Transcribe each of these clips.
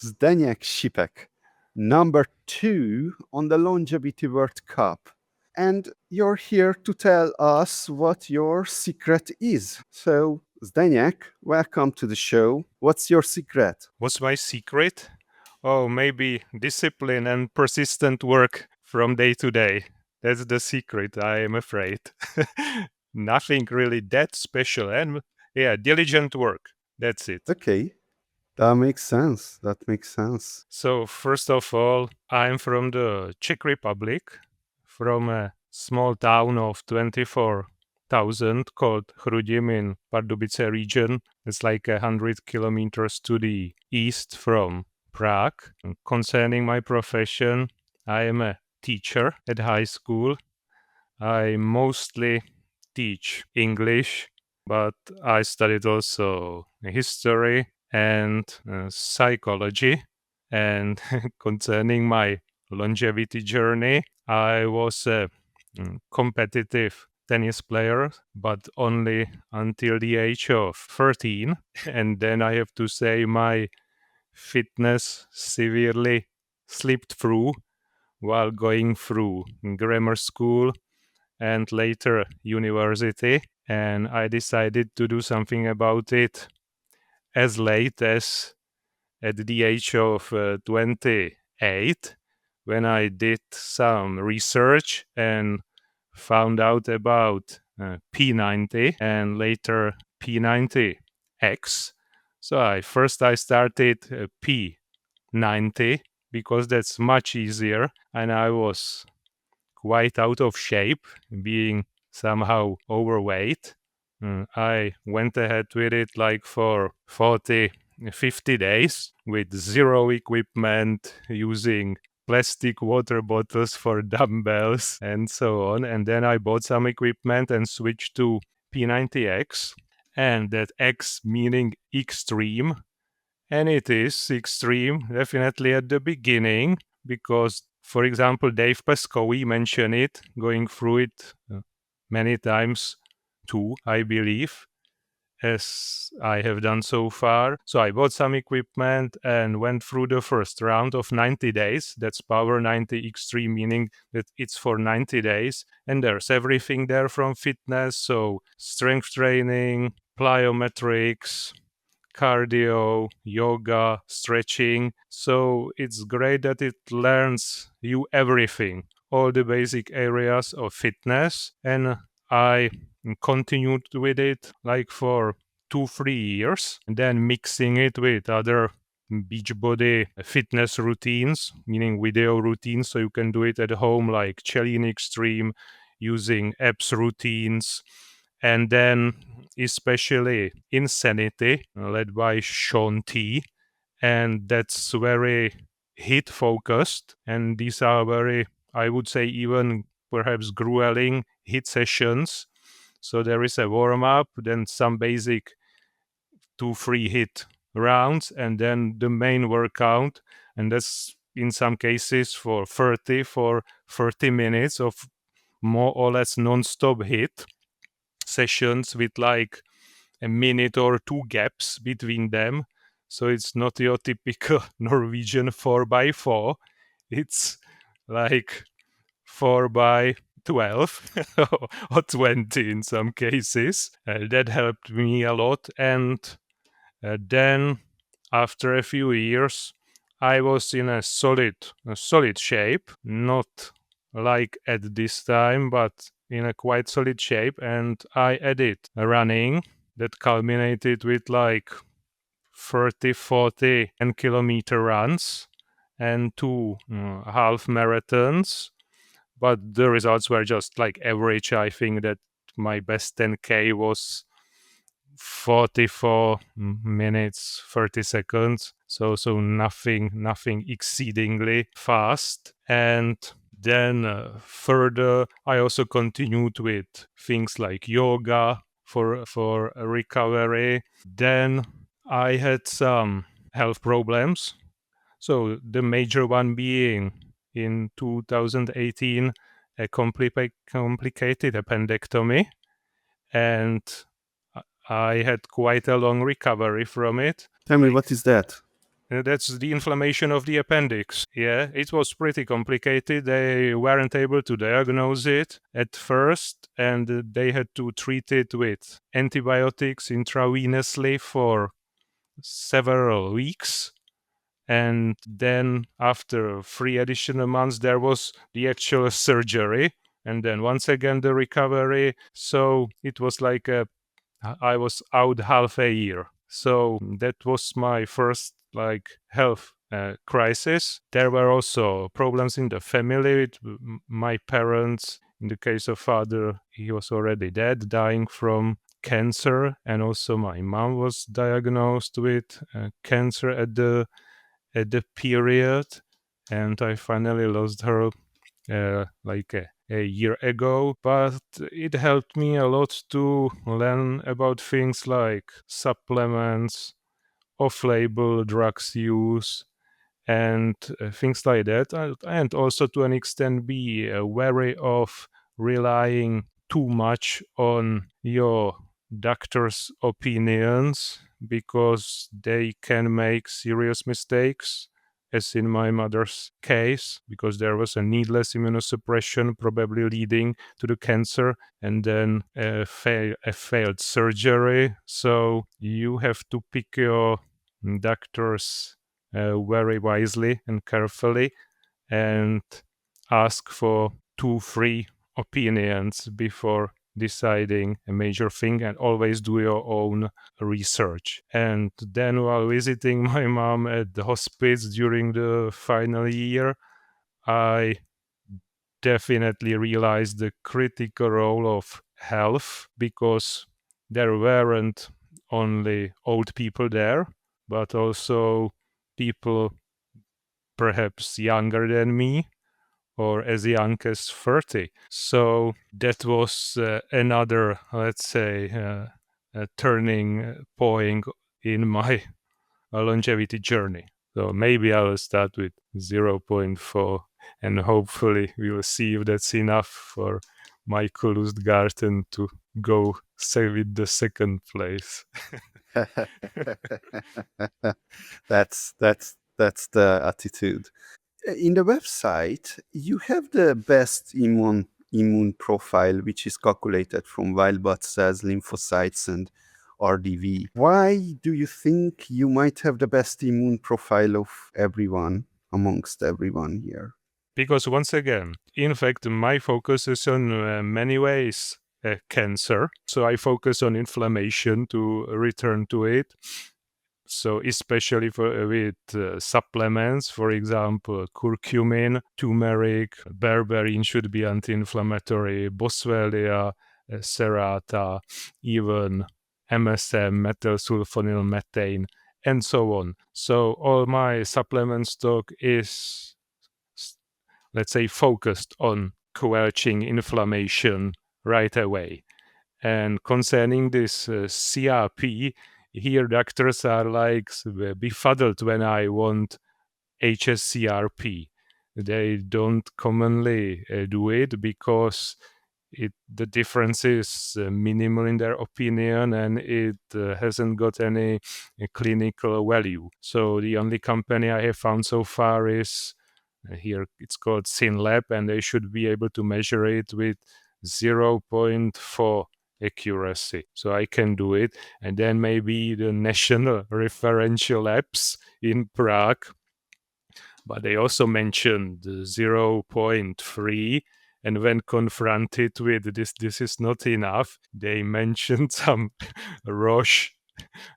Zdenek Sipek, number 2 on the Longevity World Cup. And you're here to tell us what your secret is. So, Zdenek, welcome to the show. What's your secret? What's my secret? Oh, maybe discipline and persistent work from day to day. That's the secret, I am afraid. Nothing really that special. And yeah, diligent work. That's it. Okay, that makes sense. That makes sense. So, first of all, I'm from the Czech Republic, from a small town of 24,000 called Chrudim in Pardubice region. It's like 100 kilometers to the east from Prague. Concerning my profession, I am a teacher at high school. I mostly teach English, but I studied also history and psychology. And concerning my longevity journey, I was a competitive tennis player, but only until the age of 13. And then I have to say my fitness severely slipped through while going through grammar school and later university. And I decided to do something about it as late as at the age of 28, when I did some research and found out about P90 and later P90X. So I started P90 because that's much easier, and I was quite out of shape, being somehow overweight. I went ahead with it like for 40, 50 days with zero equipment, using plastic water bottles for dumbbells and so on. And then I bought some equipment and switched to P90X. And that X meaning extreme. And it is extreme, definitely at the beginning, because, for example, Dave Pascoe mentioned it, going through it many times too, I believe, as I have done so far. So I bought some equipment and went through the first round of 90 days. That's Power 90 Extreme, meaning that it's for 90 days. And there's everything there from fitness, so strength training, plyometrics, cardio, yoga, stretching. So it's great that it learns you everything, all the basic areas of fitness. And I continued with it like for 2-3 years, and then mixing it with other Beachbody fitness routines, meaning video routines, so you can do it at home, like Chelin Extreme, using abs routines, and then especially Insanity, led by Sean T. And that's very hit focused. And these are very, I would say, even perhaps grueling hit sessions. So there is a warm up, then some basic 2-3 hit rounds, and then the main workout. And that's in some cases for 30 minutes of more or less non-stop hit sessions with like a minute or two gaps between them. So it's not your typical Norwegian 4x4. It's like 4x12 or 20 in some cases. That helped me a lot. And then after a few years, I was in a solid shape, not like at this time, but in a quite solid shape. And I added running that culminated with like 30, 40, 10-kilometer runs and two half marathons. But the results were just like average. I think that my best 10K was 44 minutes 30 seconds, so nothing exceedingly fast. And then further I also continued with things like yoga for recovery. Then I had some health problems, so the major one being in 2018 a complicated appendectomy, and I had quite a long recovery from it. Tell me, what is that? That's the inflammation of the appendix. Yeah, it was pretty complicated. They weren't able to diagnose it at first, and they had to treat it with antibiotics intravenously for several weeks. And then, after 3 additional months, there was the actual surgery. And then, once again, the recovery. So it was like I was out half a year. So that was my first health crisis. There were also problems in the family with my parents. In the case of father, he was already dead, dying from cancer, and also my mom was diagnosed with cancer at the period, and I finally lost her a year ago. But it helped me a lot to learn about things like supplements, off-label drugs use, and things like that, and also to an extent be wary of relying too much on your doctor's opinions, because they can make serious mistakes, as in my mother's case, because there was a needless immunosuppression probably leading to the cancer, and then a failed surgery. So you have to pick your doctors very wisely and carefully, and ask for 2 3 opinions before deciding a major thing, and always do your own research. And then, while visiting my mom at the hospice during the final year, I definitely realized the critical role of health, because there weren't only old people there, but also people perhaps younger than me, or as young as 30. So that was another, let's say, turning point in my longevity journey. So maybe I will start with zero point 0.4, and hopefully we will see if that's enough for Michael Lustgarten to go with the second place. That's the attitude. In the website, you have the best immune profile, which is calculated from wild blood cells, lymphocytes, and RDV. Why do you think you might have the best immune profile of everyone amongst everyone here? Because once again, in fact, my focus is on many ways cancer. So I focus on inflammation, to return to it. So especially with supplements, for example, curcumin, turmeric, berberine should be anti-inflammatory, boswellia, serrata, even MSM, methylsulfonyl methane, and so on. So all my supplement stock is, let's say, focused on quenching inflammation right away. And concerning this CRP, here doctors are befuddled when I want HSCRP. They don't commonly do it, because the difference is minimal in their opinion, and it hasn't got any clinical value. So the only company I have found so far is here, it's called SynLab, and they should be able to measure it with 0.4 accuracy. So I can do it. And then maybe the national referential labs in Prague, but they also mentioned 0.3. And when confronted with this is not enough, they mentioned some Roche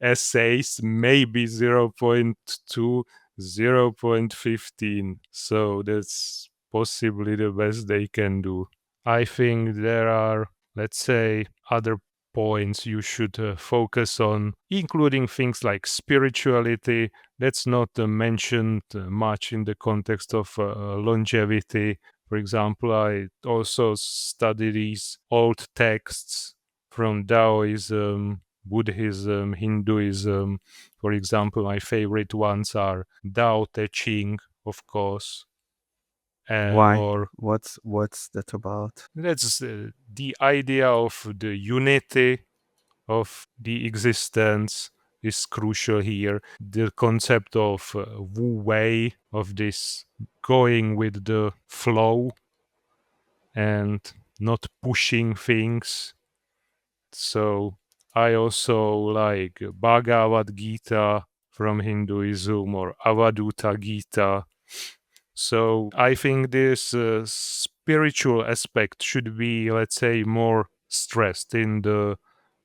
essays, maybe 0.2, 0.15. So that's possibly the best they can do. I think there are, let's say, other points you should focus on, including things like spirituality. That's not mentioned much in the context of longevity. For example, I also study these old texts from Taoism, Buddhism, Hinduism. For example, my favorite ones are Tao Te Ching, of course, Why? or What's that about? that's the idea of the unity of the existence, is crucial here. The concept of Wu Wei, of this going with the flow and not pushing things. So I also like Bhagavad Gita from Hinduism or Avadhuta Gita. So I think this spiritual aspect should be, let's say, more stressed in the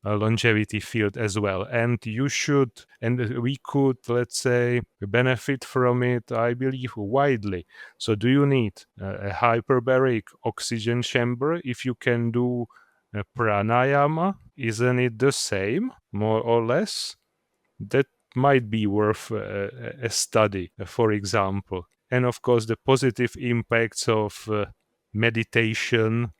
longevity field as well. And you should, and we could, let's say, benefit from it, I believe, widely. So do you need a hyperbaric oxygen chamber if you can do pranayama? Isn't it the same, more or less? That might be worth a study, for example. And of course, the positive impacts of meditation.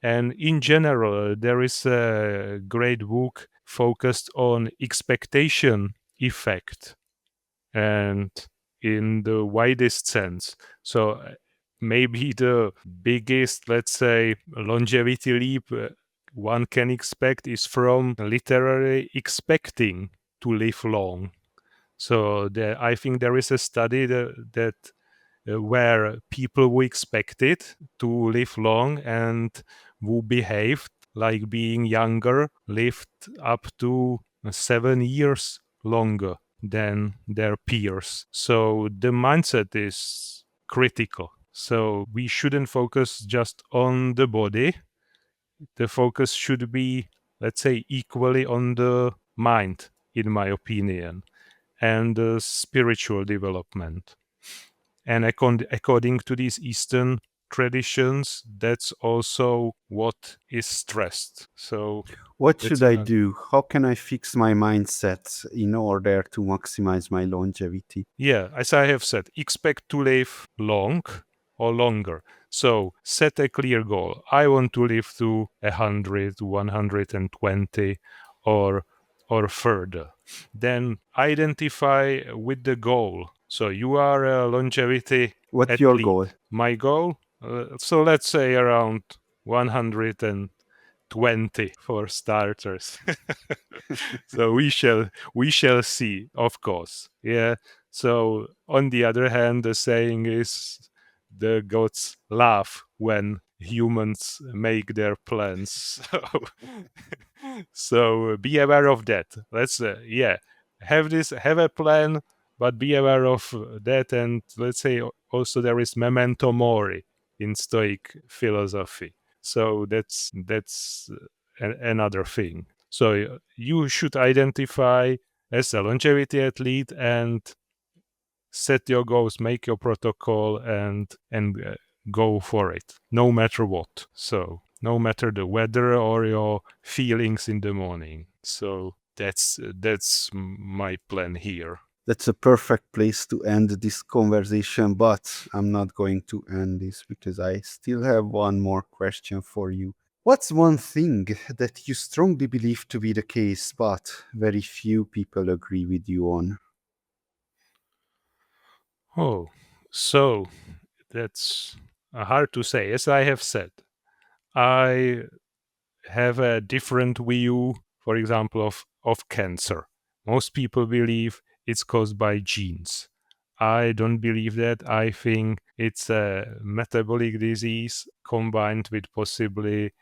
And in general, there is a great book focused on expectation effect and in the widest sense. So maybe the biggest, let's say, longevity leap one can expect is from literally expecting to live long. So I think there is a study that where people who expected to live long and who behaved like being younger lived up to 7 years longer than their peers. So the mindset is critical. So we shouldn't focus just on the body. The focus should be, let's say, equally on the mind, in my opinion, and the spiritual development. And according to these Eastern traditions, that's also what is stressed. So What that's should I do? How can I fix my mindset in order to maximize my longevity? yeah, as I have said, expect to live long or longer. So set a clear goal. I want to live to 100, 120, or further. Then identify with the goal. So you are a longevity What's your athlete. goal? My goal, so let's say around 120 for starters. So we shall see, of course. Yeah. So on the other hand, the saying is the gods laugh when humans make their plans. So be aware of that. Let's have a plan, but be aware of that. And let's say also there is memento mori in Stoic philosophy. So that's another thing. So you should identify as a longevity athlete and set your goals, make your protocol, and go for it, no matter what. So no matter the weather or your feelings in the morning. So that's my plan here. That's a perfect place to end this conversation, but I'm not going to end this because I still have one more question for you. What's one thing that you strongly believe to be the case, but very few people agree with you on? Oh, so that's hard to say. As I have said, I have a different view, for example, of cancer. Most people believe it's caused by genes. I don't believe that. I think it's a metabolic disease combined with possibly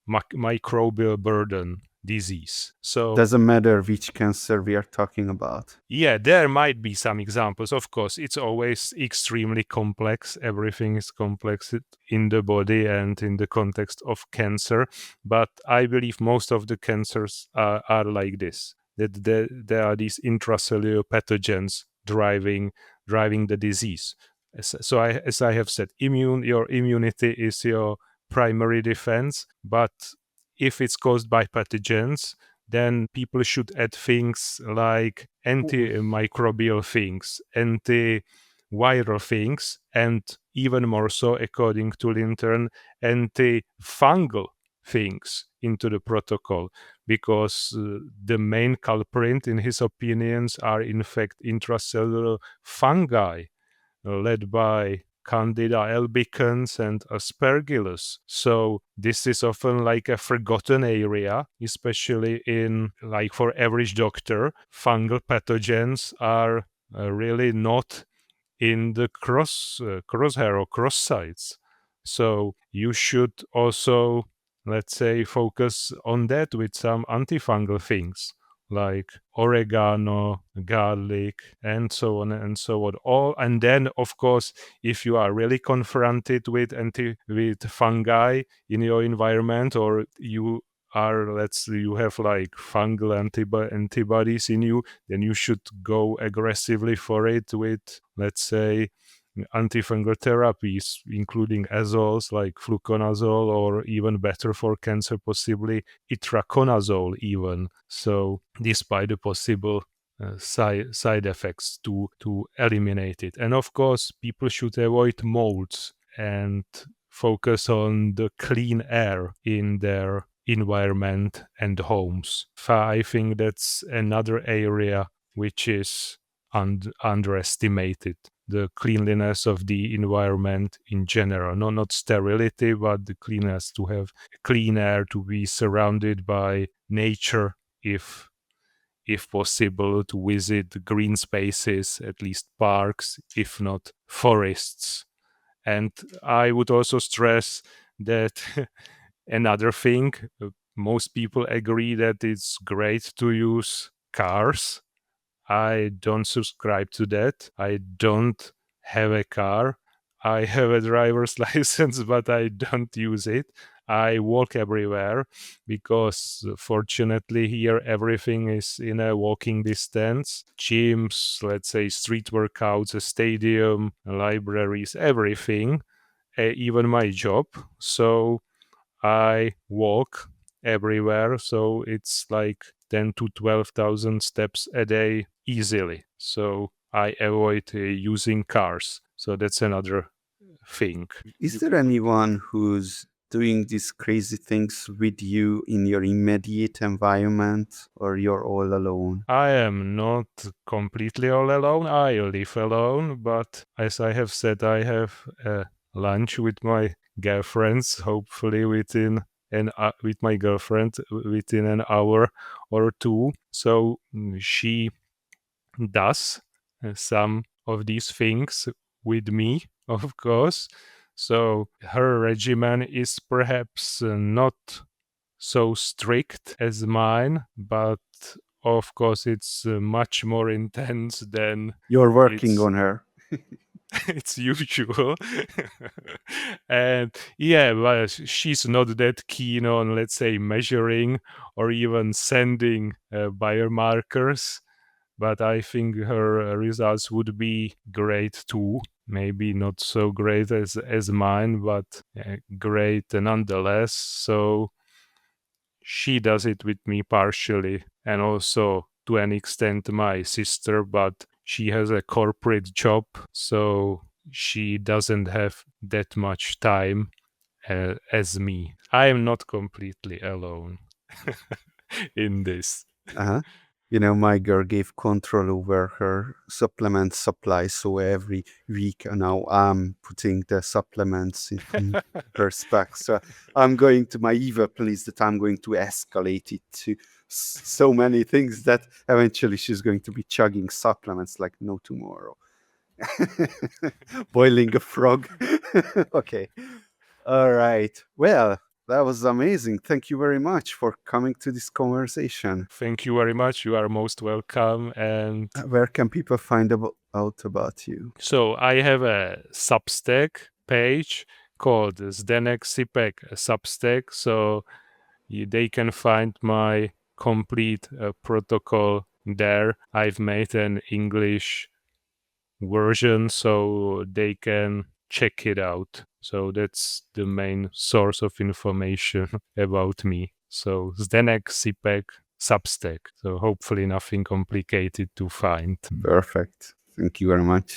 microbial burden disease. So Doesn't matter which cancer we are talking about. yeah, there might be some examples. Of course, it's always extremely complex. Everything is complex in the body and in the context of cancer. But I believe most of the cancers are like this, that there are these intracellular pathogens driving the disease. As I have said, your immunity is your primary defense. But if it's caused by pathogens, then people should add things like antimicrobial things, antiviral things, and even more so, according to Linton, antifungal things into the protocol, because the main culprit, in his opinions, are in fact intracellular fungi led by Candida albicans and Aspergillus. So this is often like a forgotten area, especially in, like, for average doctor, fungal pathogens are really not in the crosshair or cross sites. So you should also, let's say, focus on that with some antifungal things like oregano, garlic, and so on and so on. All, and then, of course, if you are really confronted with fungi in your environment, or you are, you have like fungal antibodies in you, then you should go aggressively for it with, let's say, antifungal therapies, including azoles like fluconazole, or even better for cancer, possibly itraconazole even. So despite the possible side effects, to eliminate it. And of course, people should avoid molds and focus on the clean air in their environment and homes. I think that's another area which is underestimated, the cleanliness of the environment in general. No, not sterility, but the cleanness, to have clean air, to be surrounded by nature, if possible, to visit green spaces, at least parks, if not forests. And I would also stress that another thing, most people agree that it's great to use cars. I don't subscribe to that. I don't have a car. I have a driver's license, but I don't use it. I walk everywhere because, fortunately, here everything is in a walking distance. Gyms, let's say street workouts, a stadium, libraries, everything, even my job. So I walk everywhere. So it's like 10 to 12,000 steps a day easily. So I avoid using cars. So that's another thing. Is there anyone who's doing these crazy things with you in your immediate environment, or you're all alone? I am not completely all alone. I live alone, but as I have said, I have lunch with my girlfriends, hopefully within with my girlfriend within an hour or two. So she does some of these things with me, of course. So her regimen is perhaps not so strict as mine, but of course it's much more intense than You're working it's on her. it's usual. And yeah, well, she's not that keen on, let's say, measuring or even sending biomarkers, but I think her results would be great too. Maybe not so great as mine, but great nonetheless. So she does it with me partially, and also to an extent my sister, but she has a corporate job, so she doesn't have that much time as me. I am not completely alone in this. Uh-huh. You know, my girl gave control over her supplement supply, so every week now I'm putting the supplements in her specs. So I'm going to my evil place that I'm going to escalate it to so many things that eventually she's going to be chugging supplements like no tomorrow. Boiling a frog. Okay. All right. Well, that was amazing. Thank you very much for coming to this conversation. Thank you very much. You are most welcome. And Where can people find out about you? so I have a Substack page called Zdenek Sipek Substack. So they can find my complete protocol there. I've made an English version so they can check it out. So that's the main source of information about me. So Zdenek Sipek Substack. So hopefully nothing complicated to find. Perfect. Thank you very much.